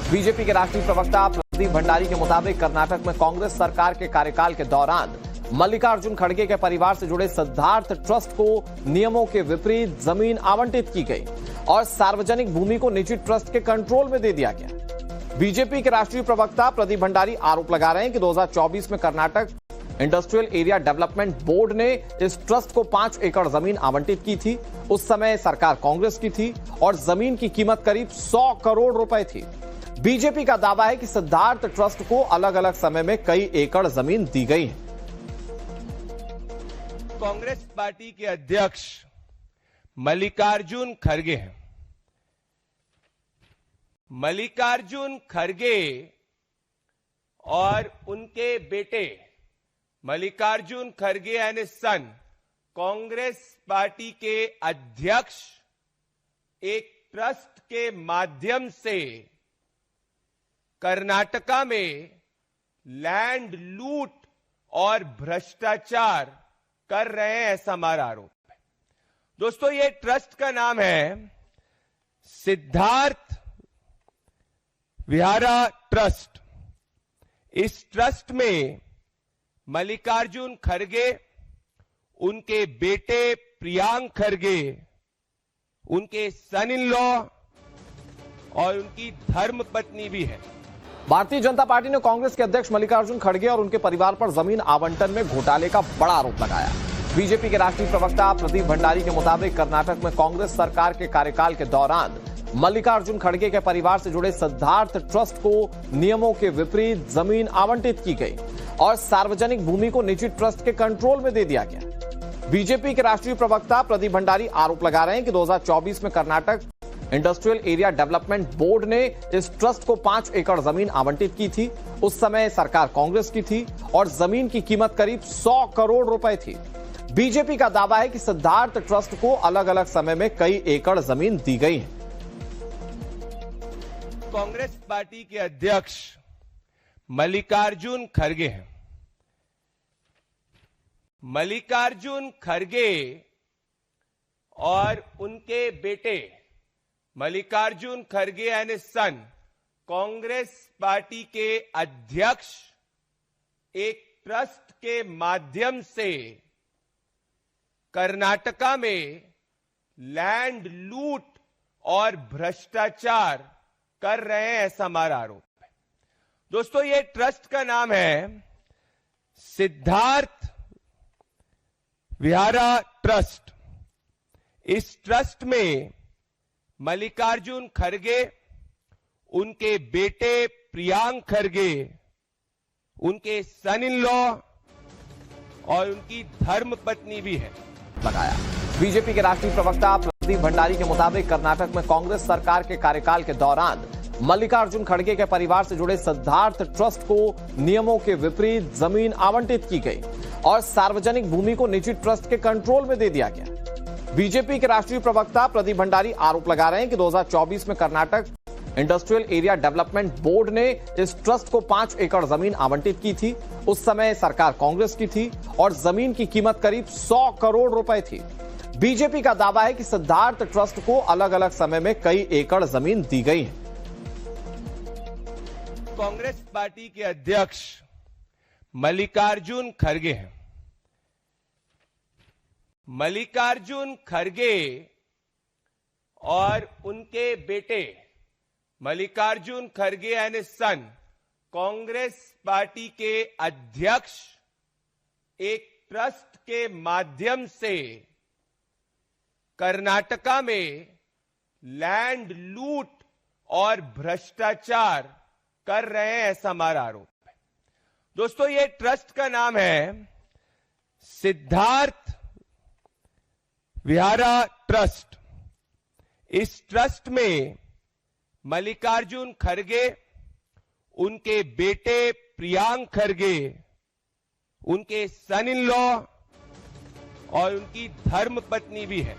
BJP के राष्ट्रीय प्रवक्ता प्रदीप भंडारी के मुताबिक कर्नाटक में कांग्रेस सरकार के कार्यकाल के दौरान मल्लिकार्जुन खड़गे के परिवार से जुड़े सिद्धार्थ ट्रस्ट को नियमों के विपरीत जमीन आवंटित की गई और सार्वजनिक भूमि को निजी ट्रस्ट के कंट्रोल में दे दिया गया। बीजेपी के राष्ट्रीय प्रवक्ता प्रदीप भंडारी आरोप लगा रहे हैं कि 2024 में Karnataka industrial area development board ने इस ट्रस्ट को 5 एकड़ जमीन आवंटित की थी। उस समय सरकार कांग्रेस की थी और जमीन की कीमत करीब 100 करोड़ रुपए थी। बीजेपी का दावा है कि सिद्धार्थ ट्रस्ट को अलग अलग समय में कई एकड़ जमीन दी गई है। कांग्रेस पार्टी के अध्यक्ष मल्लिकार्जुन खड़गे हैं। मल्लिकार्जुन खड़गे और उनके बेटे मल्लिकार्जुन खड़गे एंड सन कांग्रेस पार्टी के अध्यक्ष एक ट्रस्ट के माध्यम से कर्नाटका में लैंड लूट और भ्रष्टाचार कर रहे हैं, ऐसा हमारा आरोप है। दोस्तों, ये ट्रस्ट का नाम है सिद्धार्थ विहारा ट्रस्ट। इस ट्रस्ट में मल्लिकार्जुन खड़गे, उनके बेटे प्रियांक खड़गे, उनके सन इन लॉ और उनकी धर्म पत्नी भी है। भारतीय जनता पार्टी ने कांग्रेस के अध्यक्ष मल्लिकार्जुन खड़गे और उनके परिवार पर जमीन आवंटन में घोटाले का बड़ा आरोप लगाया। बीजेपी के राष्ट्रीय प्रवक्ता प्रदीप भंडारी के मुताबिक कर्नाटक में कांग्रेस सरकार के कार्यकाल के दौरान मल्लिकार्जुन खड़गे के परिवार से जुड़े सिद्धार्थ ट्रस्ट को नियमों के विपरीत जमीन आवंटित की गई और सार्वजनिक भूमि को निजी ट्रस्ट के कंट्रोल में दे दिया गया। बीजेपी के राष्ट्रीय प्रवक्ता प्रदीप भंडारी आरोप लगा रहे हैं कि 2024 में Karnataka industrial area development board ने इस ट्रस्ट को 5 एकड़ जमीन आवंटित की थी। उस समय सरकार कांग्रेस की थी और जमीन की कीमत करीब 100 करोड़ रुपए थी। बीजेपी का दावा है कि सिद्धार्थ ट्रस्ट को अलग अलग समय में कई एकड़ जमीन दी गई है। कांग्रेस पार्टी के अध्यक्ष मल्लिकार्जुन खड़गे हैं। मल्लिकार्जुन खड़गे और उनके बेटे मल्लिकार्जुन खड़गे एंड सन कांग्रेस पार्टी के अध्यक्ष एक ट्रस्ट के माध्यम से कर्नाटका में लैंड लूट और भ्रष्टाचार कर रहे हैं, ऐसा हमारा आरोप है। दोस्तों, ये ट्रस्ट का नाम है सिद्धार्थ विहारा ट्रस्ट। इस ट्रस्ट में मल्लिकार्जुन खड़गे, उनके बेटे प्रियांक खड़गे, उनके सन इन लॉ और उनकी धर्म पत्नी भी है। लगाया। बीजेपी के राष्ट्रीय प्रवक्ता प्रदीप भंडारी के मुताबिक कर्नाटक में कांग्रेस सरकार के कार्यकाल के दौरान मल्लिकार्जुन खड़गे के परिवार से जुड़े सिद्धार्थ ट्रस्ट को नियमों के विपरीत जमीन आवंटित की गई और सार्वजनिक भूमि को निजी ट्रस्ट के कंट्रोल में दे दिया गया। बीजेपी के राष्ट्रीय प्रवक्ता प्रदीप भंडारी आरोप लगा रहे हैं कि 2024 में Karnataka industrial area development board ने इस ट्रस्ट को 5 एकड़ जमीन आवंटित की थी। उस समय सरकार कांग्रेस की थी और जमीन की कीमत करीब 100 करोड़ रुपए थी। बीजेपी का दावा है कि सिद्धार्थ ट्रस्ट को अलग अलग समय में कई एकड़ जमीन दी गई है। कांग्रेस पार्टी के अध्यक्ष मल्लिकार्जुन खड़गे हैं। मल्लिकार्जुन खड़गे और उनके बेटे मल्लिकार्जुन खड़गे एंड सन कांग्रेस पार्टी के अध्यक्ष एक ट्रस्ट के माध्यम से कर्नाटका में लैंड लूट और भ्रष्टाचार कर रहे हैं, ऐसा हमारा आरोप है। दोस्तों, ये ट्रस्ट का नाम है सिद्धार्थ विहारा ट्रस्ट। इस ट्रस्ट में मल्लिकार्जुन खड़गे, उनके बेटे प्रियांक खड़गे, उनके सन इन लॉ और उनकी धर्म पत्नी भी है।